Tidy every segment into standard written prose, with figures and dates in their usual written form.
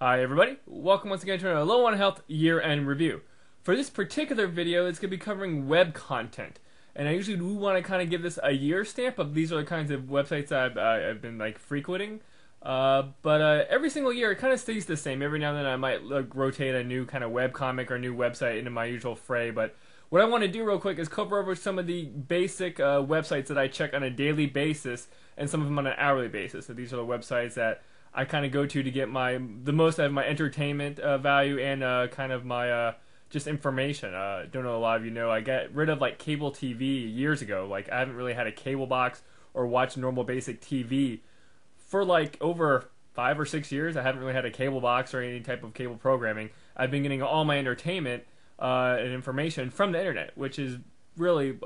Hi everybody, welcome once again to another Low on Health year-end review. For this particular video, it's going to be covering web content. And I usually do want to kind of give this a year stamp of these are the kinds of websites I've been like frequenting. But every single year it kind of stays the same. Every now and then I might rotate a new kind of webcomic or new website into my usual fray. But what I want to do real quick is cover over some of the basic websites that I check on a daily basis and some of them on an hourly basis. So these are the websites that I kind of go to get the most out of my entertainment value and kind of my just information. Don't know, a lot of you know I got rid of like cable TV years ago. Like I haven't really had a cable box or watched normal basic TV for like over 5 or 6 years. I haven't really had a cable box or any type of cable programming. I've been getting all my entertainment and information from the internet, which is really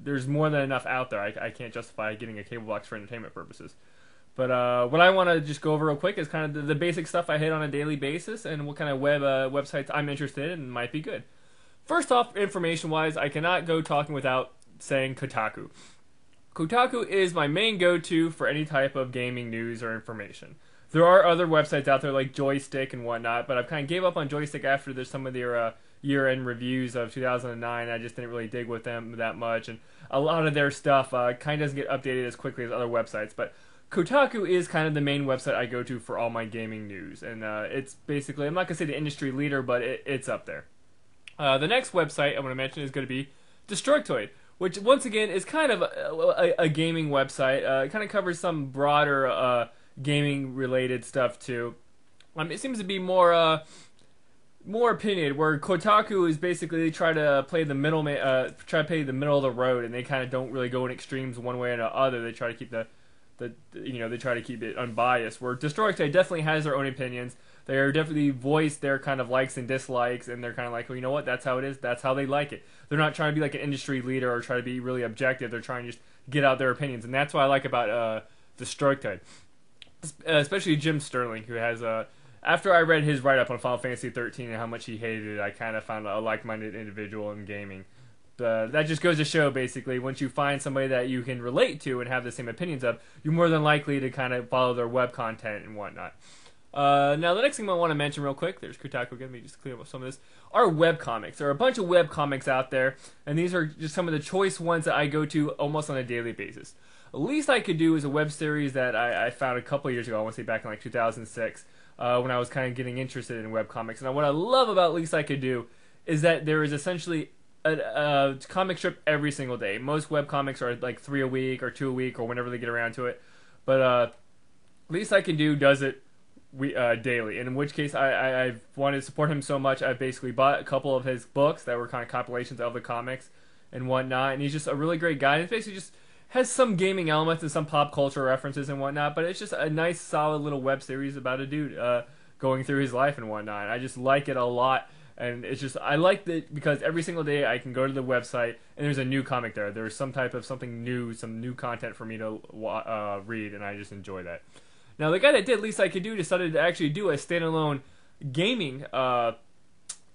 there's more than enough out there. I can't justify getting a cable box for entertainment purposes. But what I want to just go over real quick is kind of the basic stuff I hit on a daily basis and what kind of websites I'm interested in and might be good. First off, information-wise, I cannot go talking without saying Kotaku. Kotaku is my main go-to for any type of gaming news or information. There are other websites out there like Joystick and whatnot, but I've kind of gave up on Joystick after there's some of their year-end reviews of 2009. I just didn't really dig with them that much, and a lot of their stuff kind of doesn't get updated as quickly as other websites, but Kotaku is kind of the main website I go to for all my gaming news, and it's basically, I'm not going to say the industry leader, but it's up there. The next website I want to mention is going to be Destructoid, which once again is kind of a gaming website. It kind of covers some broader gaming related stuff too. It seems to be more opinionated, where Kotaku is basically they try to play the middle of the road, and they kind of don't really go in extremes one way or the other. They try to keep they try to keep it unbiased. Where Destructoid definitely has their own opinions. They are definitely voice their kind of likes and dislikes, and they're kind of like, well, you know what, that's how it is. That's how they like it. They're not trying to be like an industry leader or try to be really objective. They're trying to just get out their opinions, and that's what I like about Destructoid. Especially Jim Sterling, who has after I read his write-up on Final Fantasy 13 and how much he hated it, I kind of found a like-minded individual in gaming. That just goes to show, basically, once you find somebody that you can relate to and have the same opinions of, you're more than likely to kind of follow their web content and whatnot. Now, the next thing I want to mention real quick, there's Kotaku again, let me just clear up some of this, are webcomics. There are a bunch of webcomics out there, and these are just some of the choice ones that I go to almost on a daily basis. The Least I Could Do is a web series that I found a couple years ago, I want to say back in like 2006, when I was kind of getting interested in webcomics. And what I love about Least I Could Do is that there is essentially a comic strip every single day. Most webcomics are like 3 a week or 2 a week or whenever they get around to it. But Least I Can Do does it daily. And in which case, I've wanted to support him so much, I've basically bought a couple of his books that were kind of compilations of the comics and whatnot. And he's just a really great guy. And it basically just has some gaming elements and some pop culture references and whatnot. But it's just a nice, solid little web series about a dude going through his life and whatnot. I just like it a lot. And it's just, I like it because every single day I can go to the website and there's a new comic there. There's some type of something new, some new content for me to read, and I just enjoy that. Now, the guy that did Least I Could Do decided to actually do a standalone gaming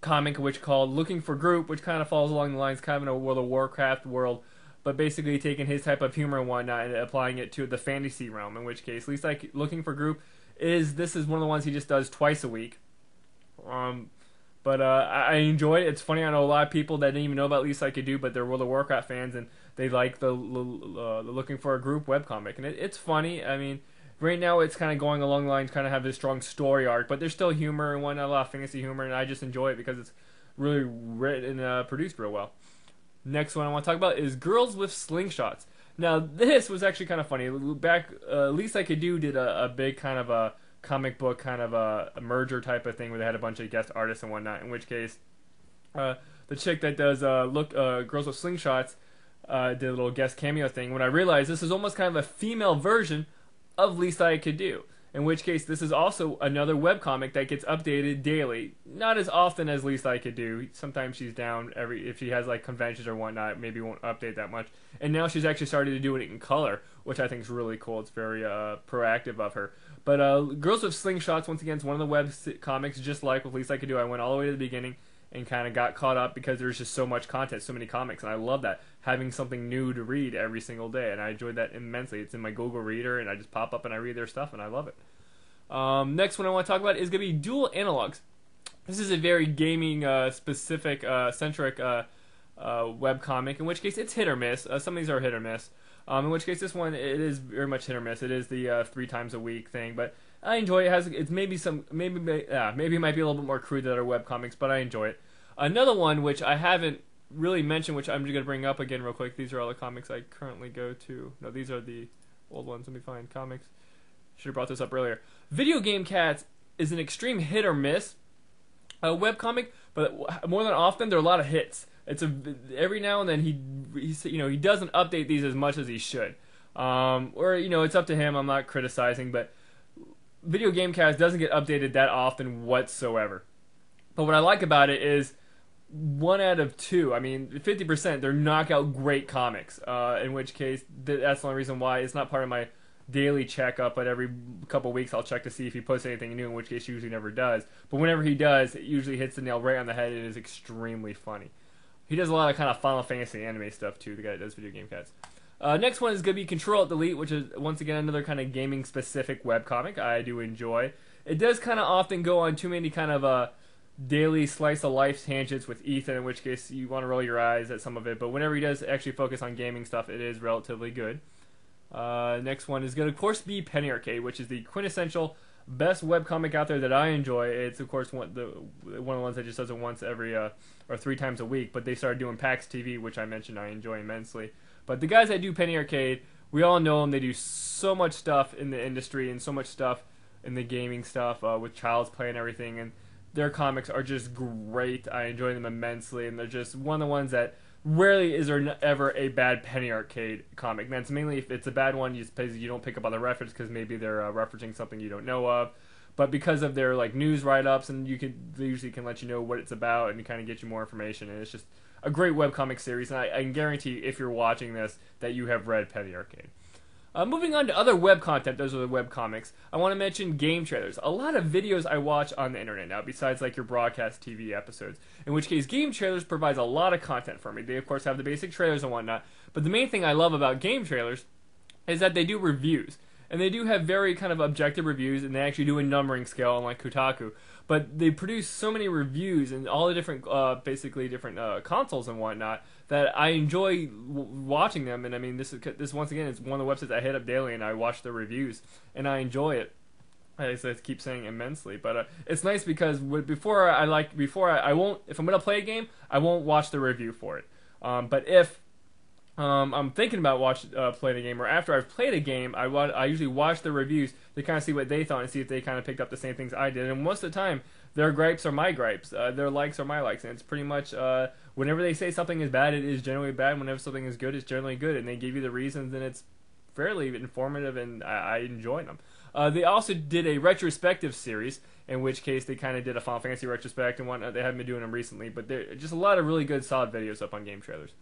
comic, which called Looking for Group, which kind of falls along the lines kind of in a World of Warcraft world, but basically taking his type of humor and whatnot and applying it to the fantasy realm, in which case, Looking for Group this is one of the ones he just does twice a week. But I enjoy it. It's funny. I know a lot of people that didn't even know about Least I Could Do, but they're World of Warcraft fans, and they like the Looking for a Group webcomic. And it's funny. I mean, right now it's kind of going along the lines, kind of have this strong story arc, but there's still humor and whatnot, a lot of fantasy humor, and I just enjoy it because it's really written and produced real well. Next one I want to talk about is Girls with Slingshots. Now, this was actually kind of funny. Back, Least I Could Do did a big kind of a comic book kind of a merger type of thing where they had a bunch of guest artists and whatnot, in which case the chick that does Girls with Slingshots did a little guest cameo thing, when I realized this is almost kind of a female version of Least I Could Do, in which case this is also another webcomic that gets updated daily. Not as often as Least I Could Do. Sometimes she's down if she has like conventions or whatnot, maybe won't update that much. And now she's actually started to do it in color, which I think is really cool. It's very proactive of her. But Girls with Slingshots, once again, is one of the web comics, just like with Least I Could Do. I went all the way to the beginning and kind of got caught up because there's just so much content, so many comics, and I love that, having something new to read every single day, and I enjoyed that immensely. It's in my Google Reader, and I just pop up and I read their stuff, and I love it. Next one I want to talk about is going to be Dual Analogs. This is a very gaming specific centric webcomic, in which case it's hit or miss. Some of these are hit or miss. In which case this one, it is very much hit or miss. It is the 3 times a week thing, but I enjoy it. It's maybe it might be a little bit more crude than other webcomics, but I enjoy it. Another one which I haven't really mentioned, which I'm just going to bring up again real quick. These are all the comics I currently go to. No, these are the old ones. Let me find comics. Should have brought this up earlier. Video Game Cats is an extreme hit or miss webcomic, but more than often there are a lot of hits. Every now and then he doesn't update these as much as he should, or it's up to him. I'm not criticizing, but Video Game Cast doesn't get updated that often whatsoever. But what I like about it is 1 out of 2. I mean, 50%. They're knockout great comics. In which case, that's the only reason why it's not part of my daily checkup, but every couple weeks I'll check to see if he posts anything new, in which case he usually never does. But whenever he does, it usually hits the nail right on the head. It is extremely funny. He does a lot of kind of Final Fantasy anime stuff too, the guy that does Video Game Cats. Next one is going to be Control-Alt-Delete, which is once again another kind of gaming specific webcomic I do enjoy. It does kind of often go on too many kind of daily slice of life tangents with Ethan, in which case you want to roll your eyes at some of it, but whenever he does actually focus on gaming stuff, it is relatively good. Next one is going to, of course, be Penny Arcade, which is the quintessential best webcomic out there that I enjoy. It's, of course, one of the ones that just does it once every, or 3 times a week, but they started doing PAX TV, which I mentioned I enjoy immensely. But the guys that do Penny Arcade, we all know them. They do so much stuff in the industry and so much stuff in the gaming stuff with Child's Play and everything, and their comics are just great. I enjoy them immensely, and they're just one of the ones that rarely is there ever a bad Penny Arcade comic. And that's mainly if it's a bad one, you don't pick up on the reference because maybe they're referencing something you don't know of. But because of their news write-ups, and they usually can let you know what it's about and kind of get you more information. And it's just a great webcomic series, and I can guarantee you, if you're watching this, that you have read Penny Arcade. Moving on to other web content, those are the web comics, I want to mention game trailers. A lot of videos I watch on the internet now, besides your broadcast TV episodes, in which case game trailers provides a lot of content for me. They, of course, have the basic trailers and whatnot, but the main thing I love about game trailers is that they do reviews. And they do have very kind of objective reviews, and they actually do a numbering scale, unlike Kotaku. But they produce so many reviews and all the different, different consoles and whatnot, that I enjoy watching them. And I mean, this once again is one of the websites I hit up daily, and I watch the reviews, and I enjoy it. I keep saying immensely, but it's nice because if I'm gonna play a game, I won't watch the review for it. But if I'm thinking about playing a game, or after I've played a game, I usually watch the reviews to kind of see what they thought and see if they kind of picked up the same things I did. And most of the time, their gripes are my gripes. Their likes are my likes. And it's pretty much, whenever they say something is bad, it is generally bad. Whenever something is good, it's generally good. And they give you the reasons, and it's fairly informative, and I enjoy them. They also did a retrospective series, in which case they kind of did a Final Fantasy retrospect and whatnot. They haven't been doing them recently, but they're just a lot of really good, solid videos up on game trailers.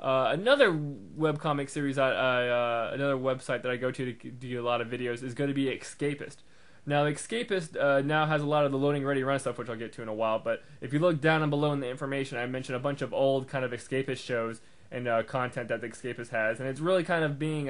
Another webcomic series, another website that I go to do a lot of videos is going to be Escapist. Now, Escapist now has a lot of the loading ready run stuff, which I'll get to in a while, but if you look down and below in the information, I mentioned a bunch of old kind of Escapist shows and content that the Escapist has, and it's really kind of being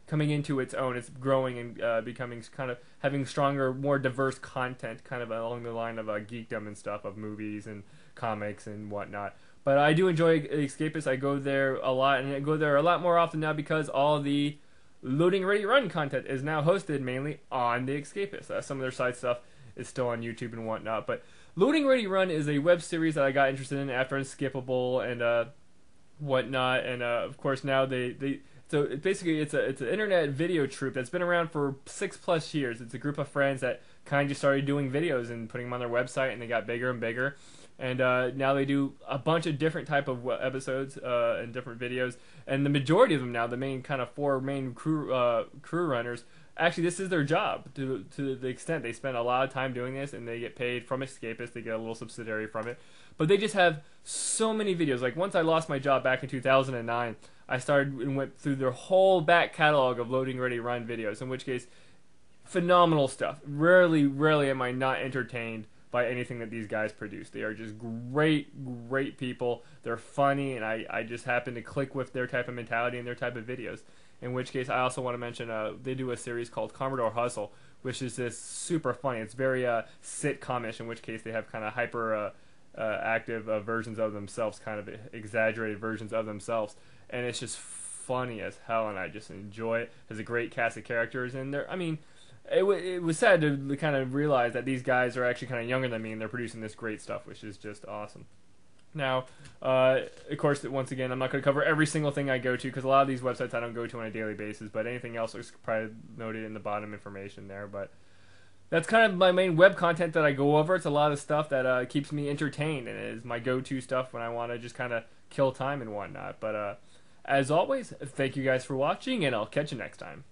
coming into its own. It's growing and becoming kind of having stronger, more diverse content, kind of along the line of geekdom and stuff, of movies and comics and whatnot. But I do enjoy Escapist. I go there a lot, and I go there a lot more often now because all the loading ready run content is now hosted mainly on the Escapist. Some of their side stuff is still on YouTube and whatnot. But Loading Ready Run is a web series that I got interested in after Unskippable and whatnot. And of course now so basically it's an internet video troupe that's been around for 6+ years. It's a group of friends that kind of just started doing videos and putting them on their website, and they got bigger and bigger. And now they do a bunch of different type of episodes and different videos. And the majority of them now, the main kind of 4 main crew runners, actually this is their job to the extent they spend a lot of time doing this, and they get paid from Escapist. They get a little subsidiary from it. But they just have so many videos. Like once I lost my job back in 2009, I started and went through their whole back catalog of Loading Ready Run videos, in which case, phenomenal stuff. Rarely am I not entertained by anything that these guys produce. They are just great people. They're funny, and I just happen to click with their type of mentality and their type of videos. In which case, I also want to mention they do a series called Commodore Hustle, which is this super funny. It's very sitcomish. In which case, they have kind of hyper active versions of themselves, kind of exaggerated versions of themselves, and it's just funny as hell, and I just enjoy it. There's a great cast of characters in there. I mean, it was sad to kind of realize that these guys are actually kind of younger than me, and they're producing this great stuff, which is just awesome. Now, of course, once again, I'm not going to cover every single thing I go to, because a lot of these websites I don't go to on a daily basis, but anything else is probably noted in the bottom information there. But that's kind of my main web content that I go over. It's a lot of stuff that keeps me entertained, and it is my go-to stuff when I want to just kind of kill time and whatnot. But as always, thank you guys for watching, and I'll catch you next time.